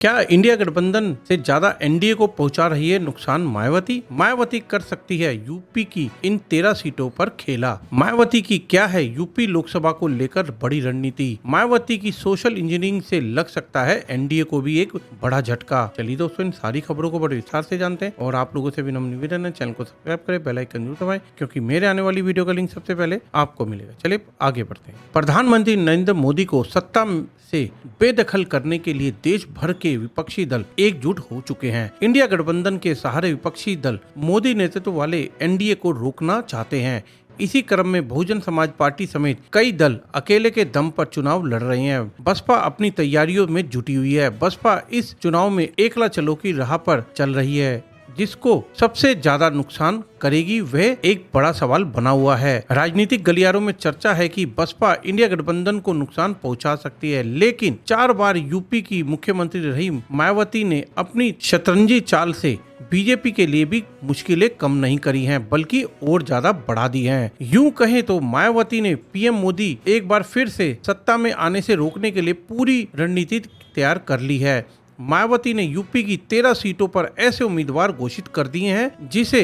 क्या इंडिया गठबंधन से ज्यादा एनडीए को पहुंचा रही है नुकसान मायावती? मायावती कर सकती है यूपी की इन 13 सीटों पर खेला। मायावती की क्या है यूपी लोकसभा को लेकर बड़ी रणनीति? मायावती की सोशल इंजीनियरिंग से लग सकता है एनडीए को भी एक बड़ा झटका। चलिए दोस्तों, इन सारी खबरों को बड़े विस्तार से जानते हैं और आप लोगों से भी निवेदन है, चैनल को सब्सक्राइब करें, बेल आइकन जरूर दबाएं क्योंकि मेरे आने वाली वीडियो का लिंक सबसे पहले आपको मिलेगा। चलिए आगे बढ़ते हैं। प्रधानमंत्री नरेंद्र मोदी को सत्ता से बेदखल करने के लिए देश भर के विपक्षी दल एकजुट हो चुके हैं। इंडिया गठबंधन के सहारे विपक्षी दल मोदी नेतृत्व वाले एनडीए को रोकना चाहते हैं। इसी क्रम में बहुजन समाज पार्टी समेत कई दल अकेले के दम पर चुनाव लड़ रहे हैं। बसपा अपनी तैयारियों में जुटी हुई है। बसपा इस चुनाव में एकला चलो की राह पर चल रही है। जिसको सबसे ज्यादा नुकसान करेगी वह एक बड़ा सवाल बना हुआ है। राजनीतिक गलियारों में चर्चा है कि बसपा इंडिया गठबंधन को नुकसान पहुंचा सकती है, लेकिन 4 बार यूपी की मुख्यमंत्री रही मायावती ने अपनी शतरंजी चाल से बीजेपी के लिए भी मुश्किलें कम नहीं करी हैं, बल्कि और ज्यादा बढ़ा दी हैं। यूं कहें तो मायावती ने पीएम मोदी एक बार फिर से सत्ता में आने से रोकने के लिए पूरी रणनीति तैयार कर ली है। मायावती ने यूपी की 13 सीटों पर ऐसे उम्मीदवार घोषित कर दिए हैं जिसे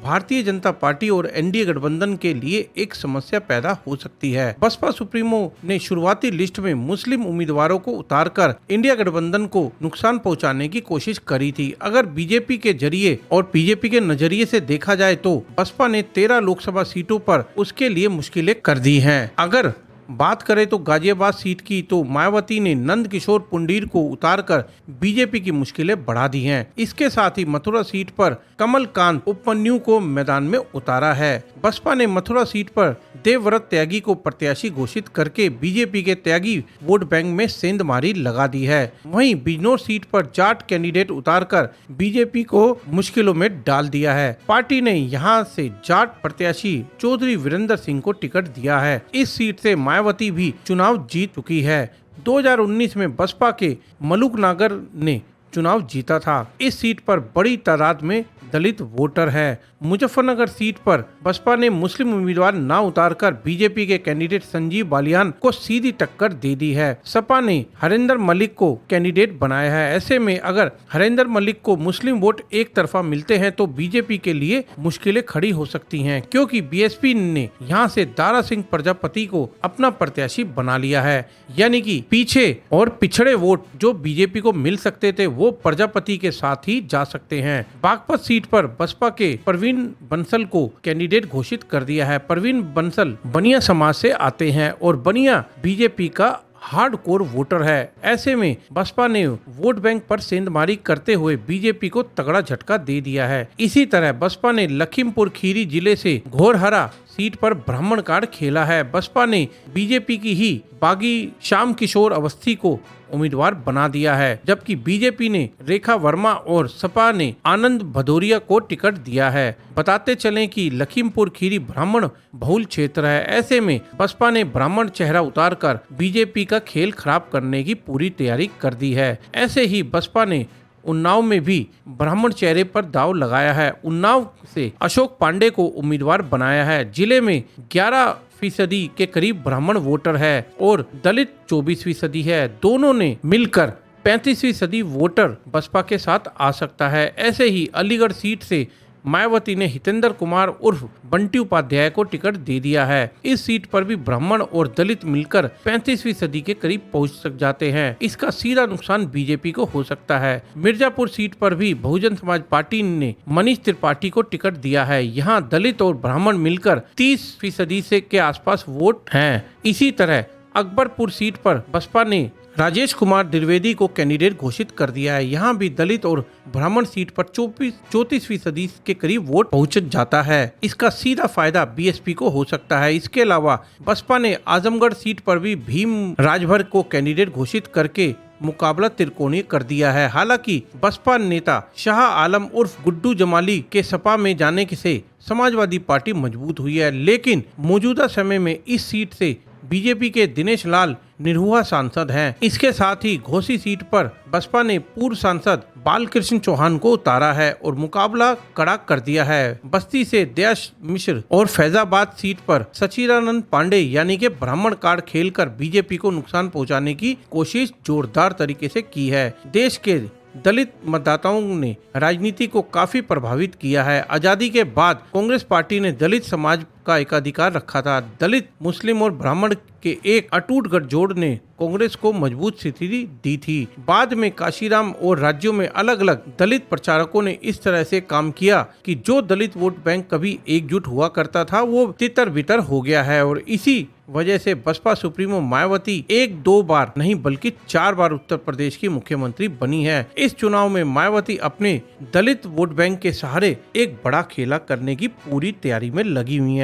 भारतीय जनता पार्टी और एनडीए गठबंधन के लिए एक समस्या पैदा हो सकती है। बसपा सुप्रीमो ने शुरुआती लिस्ट में मुस्लिम उम्मीदवारों को उतारकर इंडिया गठबंधन को नुकसान पहुंचाने की कोशिश करी थी। अगर बीजेपी के जरिए और बीजेपी के नजरिए से देखा जाए तो बसपा ने 13 लोकसभा सीटों पर उसके लिए मुश्किलें कर दी हैं। अगर बात करें तो गाजियाबाद सीट की, तो मायावती ने नंद किशोर पुंडीर को उतारकर बीजेपी की मुश्किलें बढ़ा दी हैं। इसके साथ ही मथुरा सीट पर कमलकांत उपमन्यु को मैदान में उतारा है। बसपा ने मथुरा सीट पर देवव्रत त्यागी को प्रत्याशी घोषित करके बीजेपी के त्यागी वोट बैंक में सेंधमारी लगा दी है। वहीं बिजनौर सीट पर जाट कैंडिडेट उतारकर बीजेपी को मुश्किलों में डाल दिया है। पार्टी ने यहां से जाट प्रत्याशी चौधरी वीरेंद्र सिंह को टिकट दिया है। इस सीट से मायावती भी चुनाव जीत चुकी है। 2019 में बसपा के मलूक नागर ने चुनाव जीता था। इस सीट पर बड़ी तादाद में दलित वोटर है। मुजफ्फरनगर सीट पर बसपा ने मुस्लिम उम्मीदवार न उतारकर बीजेपी के कैंडिडेट संजीव बालियान को सीधी टक्कर दे दी है। सपा ने हरिंदर मलिक को कैंडिडेट बनाया है। ऐसे में अगर हरिंदर मलिक को मुस्लिम वोट एक तरफा मिलते हैं तो बीजेपी के लिए मुश्किलें खड़ी हो सकती हैं, क्योंकि बीएसपी ने यहां से दारा सिंह प्रजापति को अपना प्रत्याशी बना लिया है। यानी कि पीछे और पिछड़े वोट जो बीजेपी को मिल सकते थे वो प्रजापति के साथ ही जा सकते हैं। बागपत सीट पर बसपा के परवीन बंसल को कैंडिडेट घोषित कर दिया है। परवीन बंसल बनिया समाज से आते हैं और बनिया बीजेपी का हार्डकोर वोटर है। ऐसे में बसपा ने वोट बैंक पर सेंधमारी करते हुए बीजेपी को तगड़ा झटका दे दिया है। इसी तरह बसपा ने लखीमपुर खीरी जिले से घोरहरा सीट पर ब्राह्मण कार्ड खेला है। बसपा ने बीजेपी की ही बागी श्याम किशोर अवस्थी को उम्मीदवार बना दिया है, जबकि बीजेपी ने रेखा वर्मा और सपा ने आनंद भदौरिया को टिकट दिया है। बताते चलें कि लखीमपुर खीरी ब्राह्मण बहुल क्षेत्र है। ऐसे में बसपा ने ब्राह्मण चेहरा उतारकर बीजेपी का खेल खराब करने की पूरी तैयारी कर दी है। ऐसे ही बसपा ने उन्नाव में भी ब्राह्मण चेहरे पर दाव लगाया है। उन्नाव से अशोक पांडे को उम्मीदवार बनाया है। जिले में 11% के करीब ब्राह्मण वोटर है और दलित 24% है। दोनों ने मिलकर 35% वोटर बसपा के साथ आ सकता है। ऐसे ही अलीगढ़ सीट से मायावती ने हितेंद्र कुमार उर्फ बंटी उपाध्याय को टिकट दे दिया है। इस सीट पर भी ब्राह्मण और दलित मिलकर 35% के करीब पहुंच सक जाते हैं। इसका सीधा नुकसान बीजेपी को हो सकता है। मिर्जापुर सीट पर भी बहुजन समाज पार्टी ने मनीष त्रिपाठी को टिकट दिया है। यहाँ दलित और ब्राह्मण मिलकर 30% से के आसपास वोट हैं। इसी तरह अकबरपुर सीट पर बसपा ने राजेश कुमार द्विवेदी को कैंडिडेट घोषित कर दिया है। यहाँ भी दलित और ब्राह्मण सीट पर 34% के करीब वोट पहुंच जाता है। इसका सीधा फायदा बीएसपी को हो सकता है। इसके अलावा बसपा ने आजमगढ़ सीट पर भी भीम राजभर को कैंडिडेट घोषित करके मुकाबला त्रिकोणीय कर दिया है। हालांकि बसपा नेता शाह आलम उर्फ गुड्डू जमाली के सपा में जाने से समाजवादी पार्टी मजबूत हुई है, लेकिन मौजूदा समय में इस सीट से बीजेपी के दिनेश लाल निरहुआ सांसद हैं। इसके साथ ही घोसी सीट पर बसपा ने पूर्व सांसद बालकृष्ण चौहान को उतारा है और मुकाबला कड़ा कर दिया है। बस्ती से दयाश मिश्र और फैजाबाद सीट पर सचिदानंद पांडे यानी कि ब्राह्मण कार्ड खेलकर बीजेपी को नुकसान पहुंचाने की कोशिश जोरदार तरीके से की है। देश के दलित मतदाताओं ने राजनीति को काफी प्रभावित किया है। आजादी के बाद कांग्रेस पार्टी ने दलित समाज का एकाधिकार रखा था। दलित, मुस्लिम और ब्राह्मण के एक अटूट गठजोड़ ने कांग्रेस को मजबूत स्थिति दी थी। बाद में काशीराम और राज्यों में अलग अलग दलित प्रचारकों ने इस तरह से काम किया कि जो दलित वोट बैंक कभी एकजुट हुआ करता था वो तितर बितर हो गया है और इसी वजह से बसपा सुप्रीमो मायावती एक दो बार नहीं बल्कि 4 बार उत्तर प्रदेश की मुख्यमंत्री बनी है। इस चुनाव में मायावती अपने दलित वोट बैंक के सहारे एक बड़ा खेला करने की पूरी तैयारी में लगी हुई है।